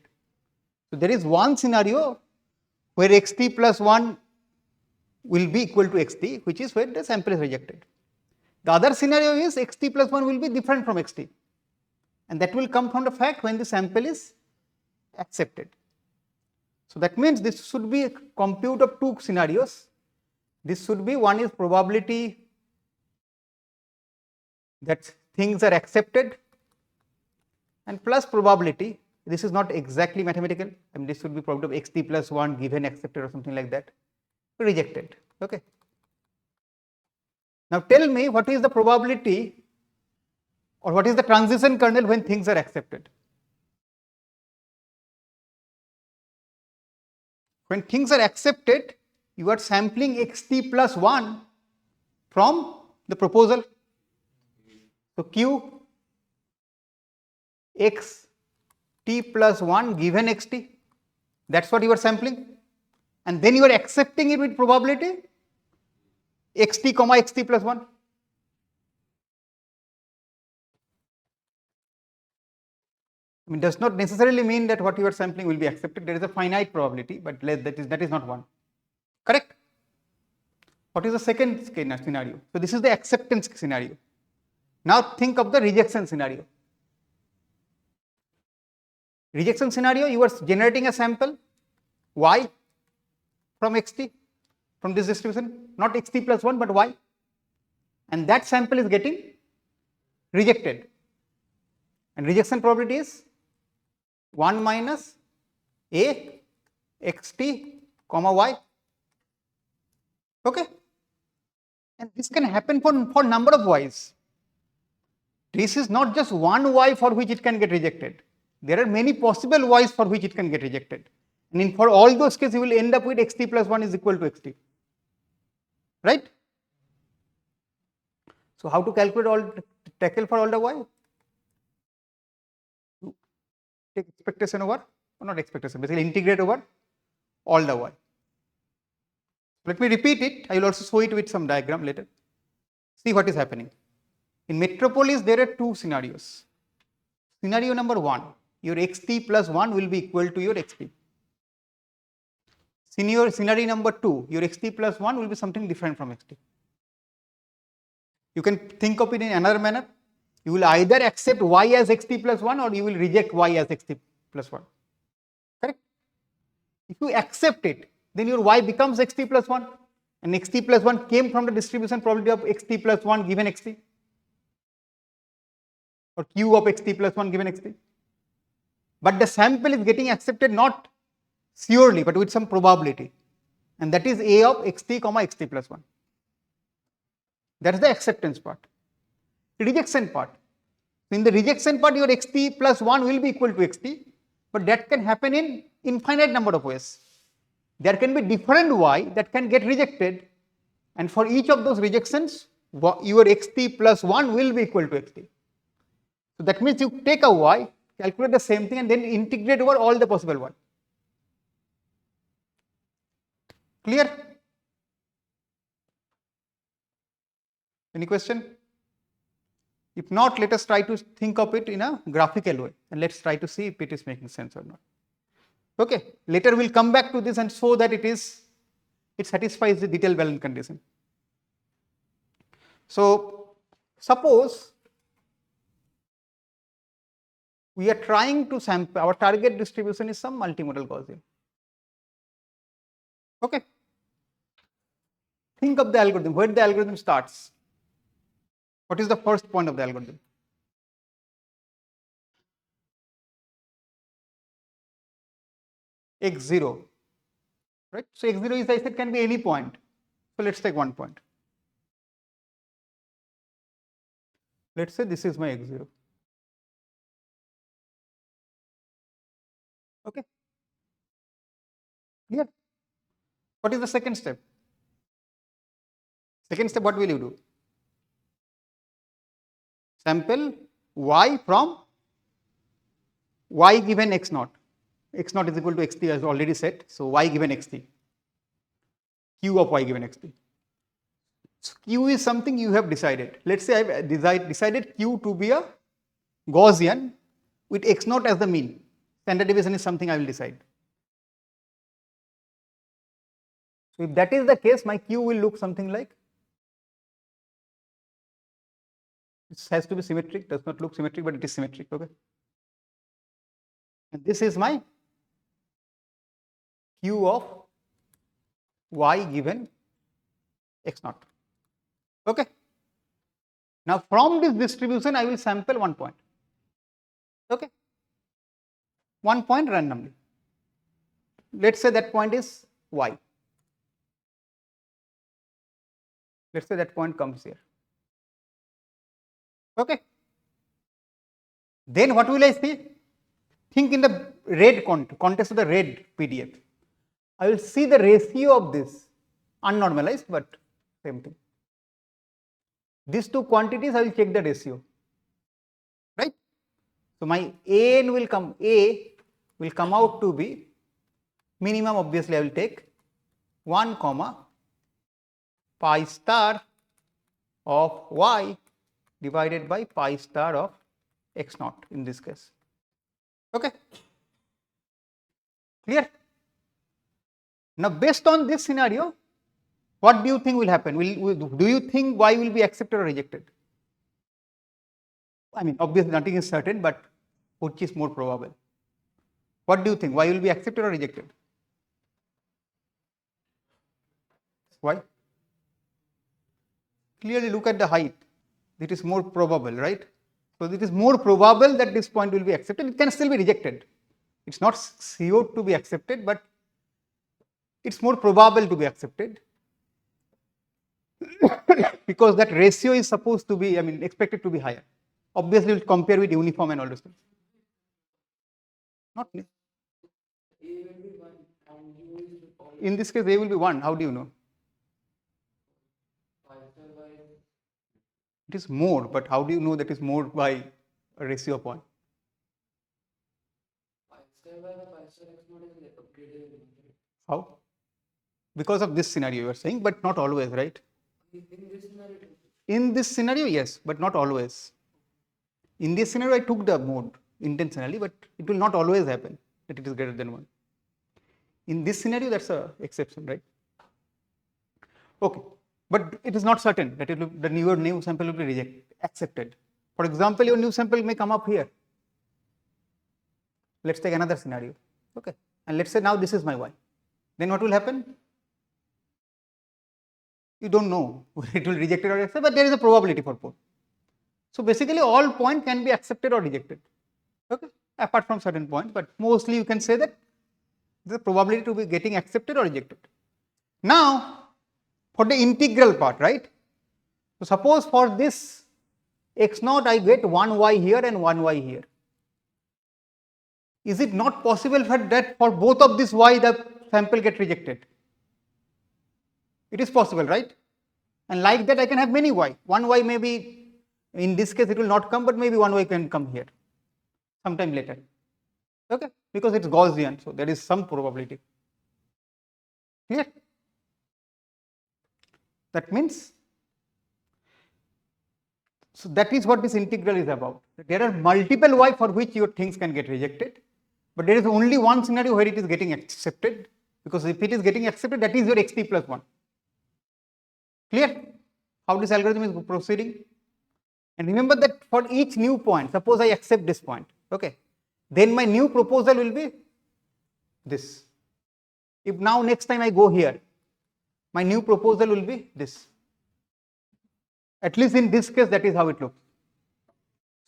So there is one scenario where xt plus 1 will be equal to xt, which is when the sample is rejected. The other scenario is xt plus 1 will be different from xt, and that will come from the fact when the sample is accepted. So that means this should be a compute of two scenarios. This should be, one is probability that things are accepted, and plus probability, this is not exactly mathematical, I mean this should be probability of xt plus 1 given accepted or something like that, rejected. Okay. Now tell me what is the probability or what is the transition kernel when things are accepted? When things are accepted, you are sampling xt plus 1 from the proposal. So q x t plus 1 given xt, that's what you are sampling, and then you are accepting it with probability xt comma xt plus 1. I mean, does not necessarily mean that what you are sampling will be accepted. There is a finite probability, but that is not one. Correct? What is the second scenario? So this is the acceptance scenario. Now think of the rejection scenario. Rejection scenario, you are generating a sample y from xt, from this distribution, not xt plus 1 but y, and that sample is getting rejected, and rejection probability is 1 minus a xt comma y. Okay, and this can happen for number of y's. This is not just one y for which it can get rejected. There are many possible y's for which it can get rejected, and for all those cases you will end up with xt plus 1 is equal to xt, right? So how to calculate all, tackle for all the y? Take expectation over, or not expectation, basically integrate over all the y. Let me repeat it. I will also show it with some diagram later. See what is happening. In Metropolis, there are two scenarios. Scenario number 1, your xt plus 1 will be equal to your xt. Scenario number 2, your xt plus 1 will be something different from xt. You can think of it in another manner. You will either accept y as xt plus 1 or you will reject y as xt plus 1. Correct? If you accept it, then your y becomes xt plus 1, and xt plus 1 came from the distribution probability of xt plus 1 given xt, or q of xt plus 1 given xt. But the sample is getting accepted not surely but with some probability, and that is a of xt comma xt plus 1. That is the acceptance part. Rejection part. In the rejection part, your xt plus 1 will be equal to xt, but that can happen in infinite number of ways. There can be different y that can get rejected, and for each of those rejections, your xt plus 1 will be equal to xt. So that means you take a y, calculate the same thing, and then integrate over all the possible y. Clear? Any question? If not, let us try to think of it in a graphical way, and let's try to see if it is making sense or not. Okay, later we'll come back to this and show that it satisfies the detailed balance condition. So suppose we are trying to sample, our target distribution is some multimodal Gaussian. Okay, think of the algorithm, where the algorithm starts. What is the first point of the algorithm? x0, right? So x0 is, I said, can be any point. So let's take one point. Let's say this is my x0. Okay. Clear? What is the second step? Second step, what will you do? Sample y from y given x naught. X naught is equal to x3 as already said. So y given x3. Q of y given x3. So Q is something you have decided. Let's say I have decided Q to be a Gaussian with x naught as the mean. Standard deviation is something I will decide. So if that is the case, my Q will look something like, this has to be symmetric, does not look symmetric, but it is symmetric, okay. And this is my Q of y given x naught, okay. Now from this distribution, I will sample one point, okay, one point randomly. Let's say that point is y. Let's say that point comes here, okay. Then what will I see? Think in the red context of the red PDF. I will see the ratio of this, unnormalized, but same thing. These two quantities, I will check the ratio, right? So my A will come out to be minimum. Obviously, I will take 1 comma pi star of y divided by pi star of x naught in this case. Okay, clear? Now based on this scenario, what do you think will happen? Do you think y will be accepted or rejected? I mean, obviously nothing is certain, but which is more probable? What do you think? Y will be accepted or rejected? Why? Clearly look at the height. It is more probable, right? So it is more probable that this point will be accepted. It can still be rejected. It's not sure to be accepted, but it's more probable to be accepted because that ratio is supposed to be, I mean, expected to be higher. Obviously, we'll compare with uniform and all those things. Not in this case, A will be 1. How do you know? It is more, but how do you know that is more by a ratio of 1? How? Because of this scenario you are saying, but not always, right? In this scenario, yes, but not always. In this scenario, I took the mode intentionally, but it will not always happen that it is greater than 1. In this scenario, that's an exception, right? Okay, but it is not certain that your new sample will be accepted. For example, your new sample may come up here. Let's take another scenario, okay, and let's say now this is my y. Then what will happen? You don't know whether it will reject it or accept, but there is a probability for both. So basically, all points can be accepted or rejected, okay, apart from certain points, but mostly you can say that the probability to be getting accepted or rejected. Now, for the integral part, right? So suppose for this x naught, I get 1y here and 1y here. Is it not possible that for both of these y, the sample get rejected? It is possible, right? And like that, I can have many y. One y may be, in this case, it will not come, but maybe one y can come here sometime later. Okay, because it's Gaussian, so there is some probability. Clear? That means, so that is what this integral is about. There are multiple y for which your things can get rejected, but there is only one scenario where it is getting accepted, because if it is getting accepted, that is your xt plus 1. Clear? How this algorithm is proceeding? And remember that for each new point, suppose I accept this point, okay, then my new proposal will be this. If now next time I go here, my new proposal will be this. At least in this case, that is how it looks.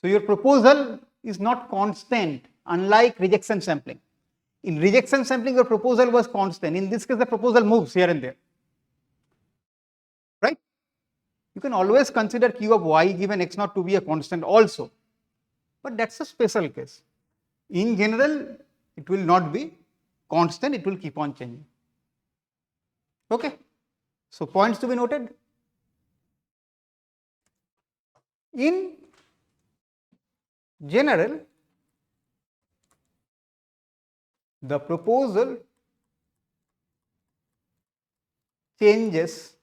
So your proposal is not constant, unlike rejection sampling. In rejection sampling, your proposal was constant. In this case, the proposal moves here and there. Right? You can always consider q of y given x naught to be a constant also. But that's a special case. In general, it will not be constant, it will keep on changing. Okay. So points to be noted. In general, the proposal changes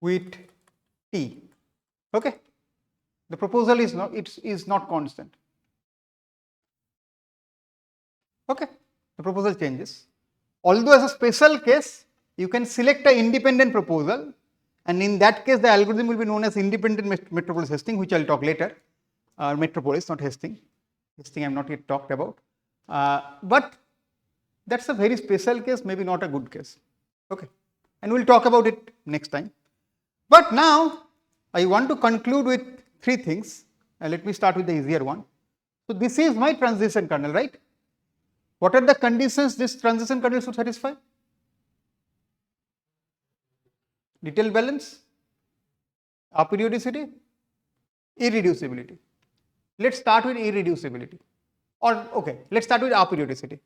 with t. Okay. The proposal is not constant. Okay. The proposal changes. Although as a special case, you can select an independent proposal, and in that case the algorithm will be known as independent Metropolis testing, which I will talk later. Metropolis, not Hastings. Hastings I have not yet talked about. But that's a very special case, maybe not a good case. Okay. And we will talk about it next time. But now I want to conclude with three things. Let me start with the easier one. So this is my transition kernel, right? What are the conditions this transition kernel should satisfy? Detailed balance, aperiodicity, irreducibility. Let's start with irreducibility. Or okay, let's start with aperiodicity.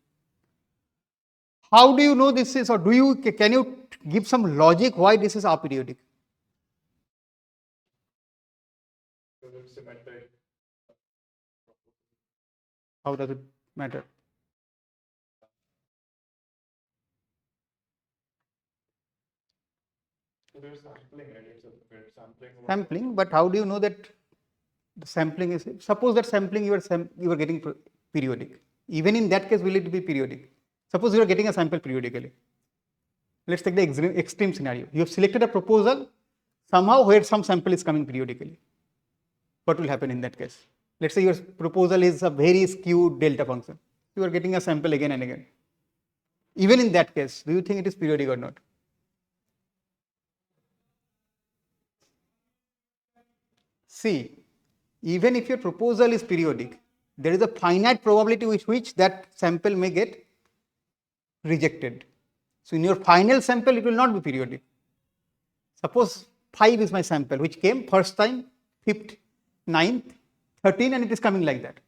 How do you know this is, or can you give some logic why this is aperiodic? How does it matter? Sampling, but how do you know that the sampling is, suppose that sampling you are getting periodic. Even in that case, will it be periodic? Suppose you are getting a sample periodically. Let's take the extreme scenario. You have selected a proposal somehow where some sample is coming periodically. What will happen in that case? Let's say your proposal is a very skewed delta function. You are getting a sample again and again. Even in that case, do you think it is periodic or not? See, even if your proposal is periodic, there is a finite probability with which that sample may get rejected. So in your final sample, it will not be periodic. Suppose 5 is my sample, which came first time, 5th, 9th, 13, and it is coming like that.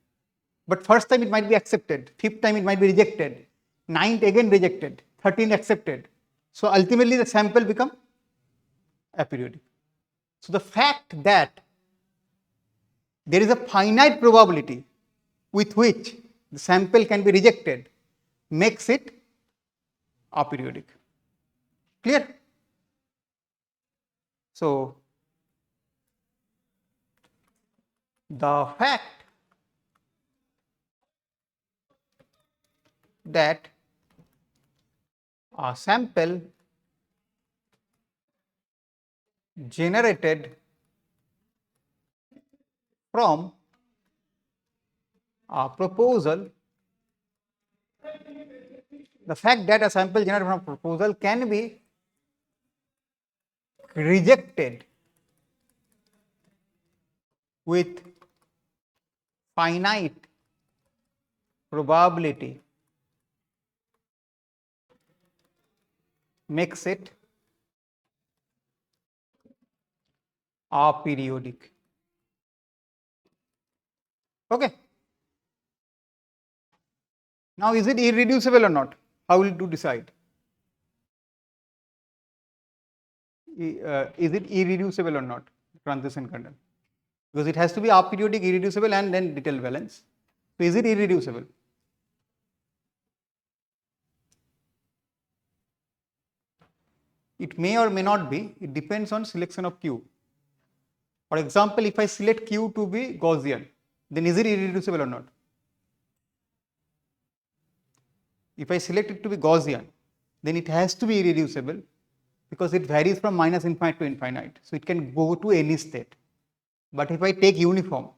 But first time it might be accepted, 5th time it might be rejected, 9th again rejected, 13th accepted. So ultimately the sample become aperiodic. So the fact that there is a finite probability with which the sample can be rejected makes it aperiodic. Clear? So the fact that a sample generated from a proposal, the fact that a sample generated from a proposal can be rejected with finite probability makes it aperiodic. Okay. Now, is it irreducible or not? How will you decide? Is it irreducible or not? Transition kernel. Because it has to be aperiodic, irreducible, and then detailed balance. So, is it irreducible? It may or may not be. It depends on selection of Q. For example, if I select Q to be Gaussian, then is it irreducible or not? If I select it to be Gaussian, then it has to be irreducible because it varies from minus infinite to infinite. So it can go to any state. But if I take uniform,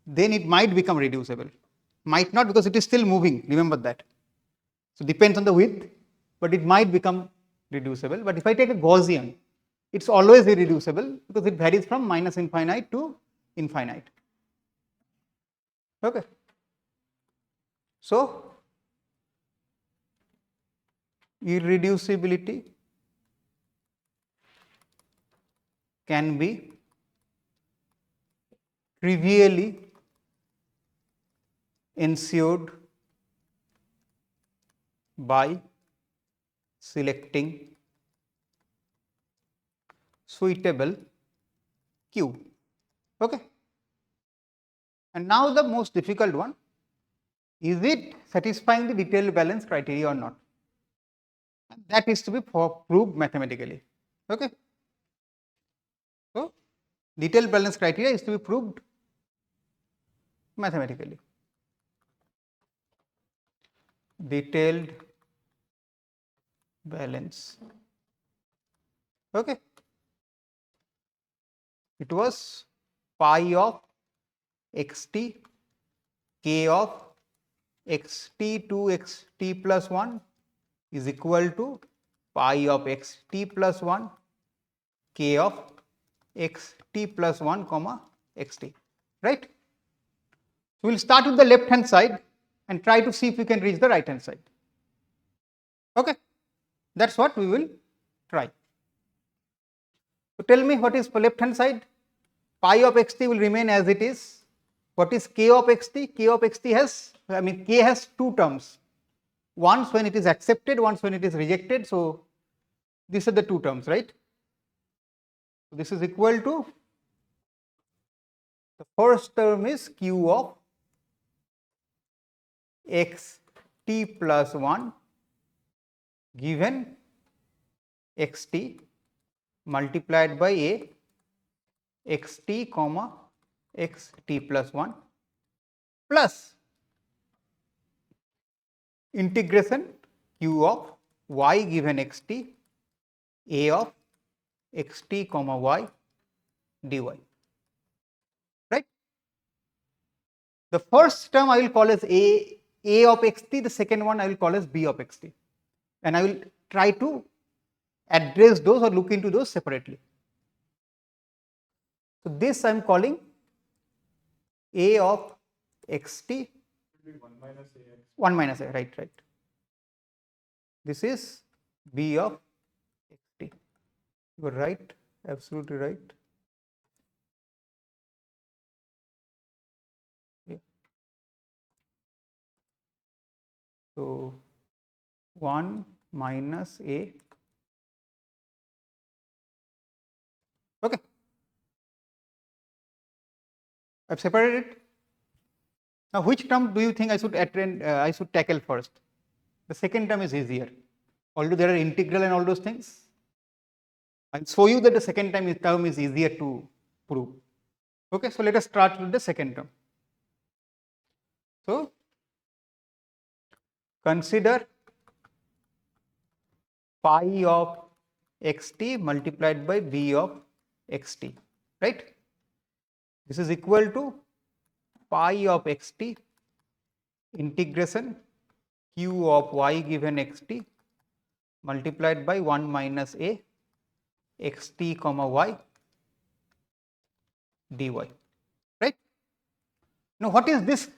then it might become reducible. Might not, because it is still moving, remember that. So depends on the width, but it might become reducible. But if I take a Gaussian, it's always irreducible because it varies from minus infinite to infinite. Okay. So, irreducibility can be trivially ensured by selecting suitable Q. Okay. And now the most difficult one, is it satisfying the detailed balance criteria or not? And that is to be proved mathematically. Okay. So, detailed balance criteria is to be proved mathematically. Detailed balance. Okay. It was pi of xt k of xt to xt plus 1 is equal to pi of xt plus 1 k of xt plus 1 comma xt, right. So, we will start with the left hand side and try to see if we can reach the right hand side. Okay. That is what we will try. So, tell me what is for left hand side? Pi of xt will remain as it is. What is k of xt? K of xt has, k has two terms, once when it is accepted, once when it is rejected. So, these are the two terms, right. So, this is equal to, the first term is q of xt plus 1 given xt multiplied by a xt comma xt plus 1 plus integration q of y given xt a of xt comma y dy, right. The first term I will call as a of xt, the second one I will call as b of xt, and I will try to address those or look into those separately. So, this I am calling a of xt 1 minus a, right, right. This is b of xt. You are right, absolutely right. Yeah. So, 1 minus a. Okay. I have separated it. Now, which term do you think I should I should tackle first? The second term is easier, although there are integral and all those things. I will show you that the second term is easier to prove. Okay, so let us start with the second term. So, consider pi of xt multiplied by b of xt, right. This is equal to pi of xt integration q of y given xt multiplied by 1 minus a xt comma y dy, right. Now, what is this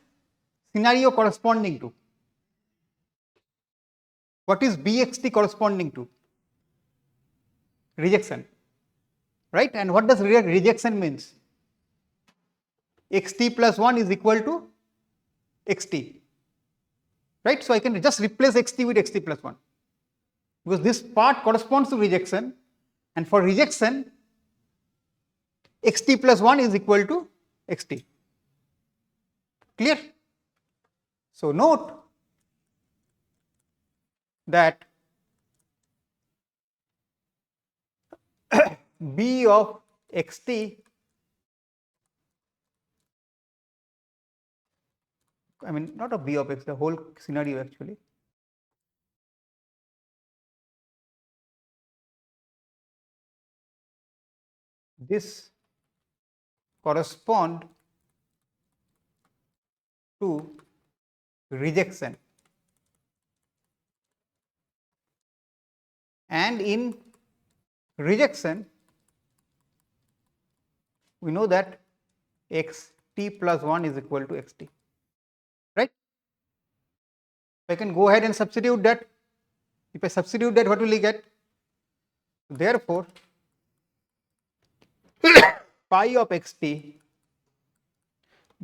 scenario corresponding to? What is bxt corresponding to? Rejection, right. And what does rejection means? Xt plus 1 is equal to xt, right. So, I can just replace xt with xt plus 1, because this part corresponds to rejection, and for rejection xt plus 1 is equal to xt. Clear? So, note that b of xt, not of b of x, the whole scenario actually, this correspond to rejection, and in rejection we know that xt plus 1 is equal to xt, right. I can go ahead and substitute that. If I substitute that, what will I get? Therefore, pi of xt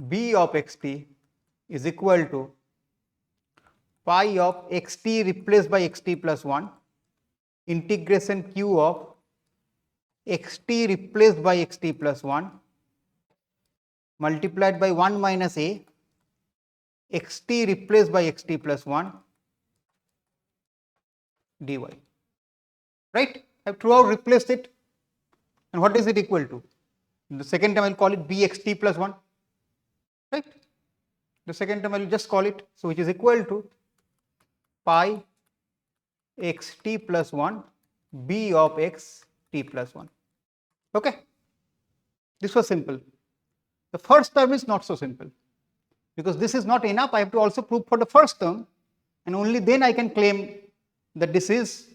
b of xt is equal to pi of xt replaced by xt plus 1 integration q of xt replaced by xt plus 1 multiplied by 1 minus a xt replaced by xt plus 1 dy. Right? I have throughout replaced it. And what is it equal to? In the second term I will call it bxt plus 1. Right? The second term I will just call it. So which is equal to pi xt plus 1 b of xt plus 1. Okay? This was simple. The first term is not so simple. Because this is not enough, I have to also prove for the first term, and only then I can claim that this is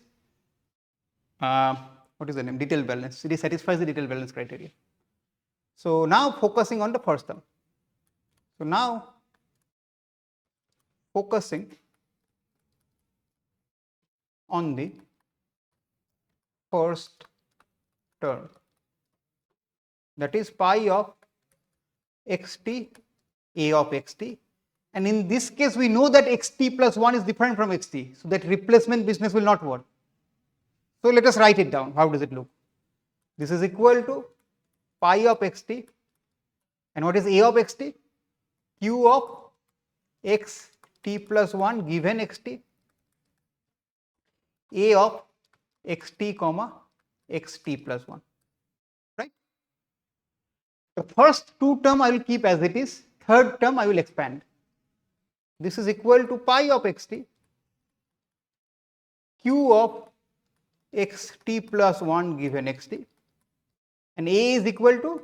what is the name? Detailed balance. It satisfies the detailed balance criteria. So now focusing on the first term. So now focusing on the first term, that is pi of xt a of xt, and in this case we know that xt plus 1 is different from xt, so that replacement business will not work. So let us write it down. How does it look? This is equal to pi of xt, and what is a of xt? Q of xt plus 1 given xt, a of xt comma xt plus 1. Right? The first two term I will keep as it is, third term I will expand. This is equal to pi of xt, q of xt plus 1 given xt, and a is equal to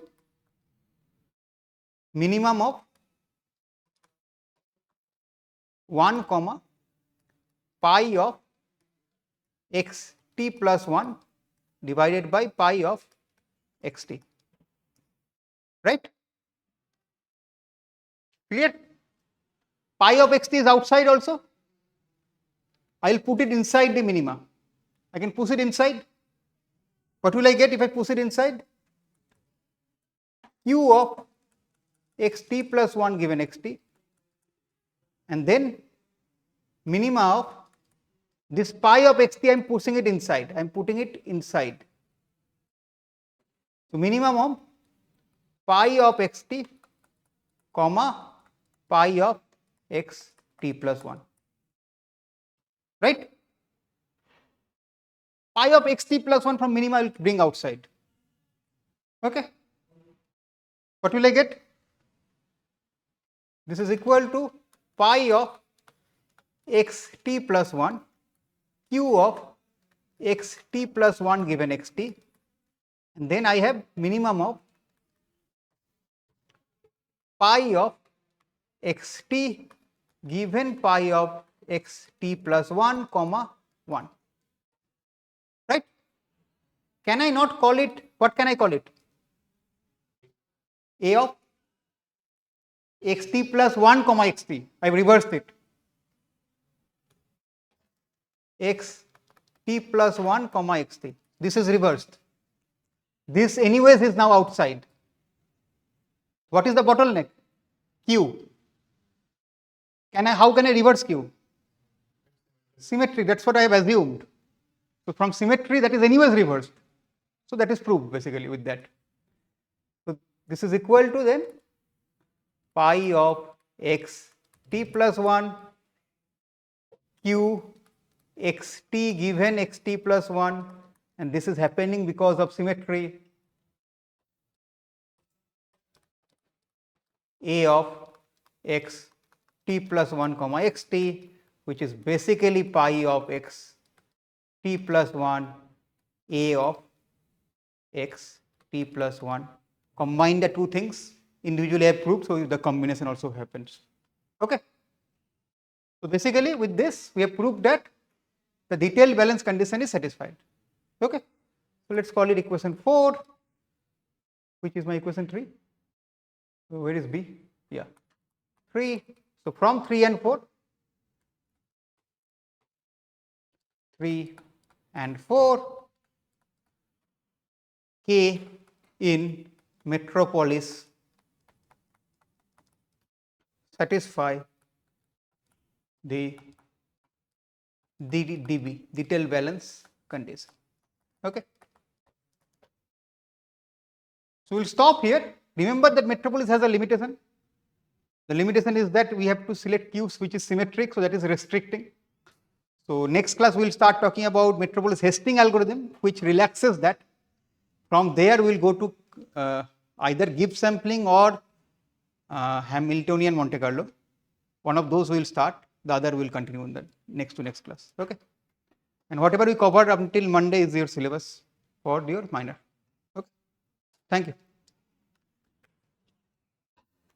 minimum of 1 comma pi of xt plus 1 divided by pi of xt. Right? Clear? Pi of xt is outside also. I will put it inside the minima. I can push it inside. What will I get if I push it inside? Q of xt plus 1 given xt, and then minima of this pi of xt, I am pushing it inside. I am putting it inside. So minimum of pi of xt comma pi of xt plus 1. Right? Pi of xt plus 1 from minima I will bring outside. Okay? What will I get? This is equal to pi of xt plus 1 q of xt plus 1 given xt, and then I have minimum of pi of xt given pi of xt plus 1 comma 1. Right? Can I not call it, what can I call it? A of xt plus 1 comma xt. I have reversed it. xt plus 1 comma xt. This is reversed. This anyways is now outside. What is the bottleneck? Q. How can I reverse Q? Symmetry, that's what I have assumed. So from symmetry that is anyways reversed. So that is proved basically with that. So this is equal to then pi of xt plus 1 q xt given xt plus 1, and this is happening because of symmetry, a of xt plus 1 comma xt, which is basically pi of xt plus 1 a of xt plus 1. Combine the two things, individually I have proved, so the combination also happens. Okay. So basically with this we have proved that the detailed balance condition is satisfied. Okay. So let's call it equation 4, which is my equation 3. So where is B? Yeah, 3. So from 3 and 4, 3 and 4 K in Metropolis satisfy the DB, detailed balance condition. Okay. So we'll stop here. Remember that Metropolis has a limitation. The limitation is that we have to select cubes which is symmetric, so that is restricting. So next class we'll start talking about Metropolis Hastings algorithm, which relaxes that. From there we'll go to either Gibbs sampling or Hamiltonian Monte Carlo. One of those will start, the other will continue in the next to next class. Okay. And whatever we covered up until Monday is your syllabus for your minor. Okay. Thank you.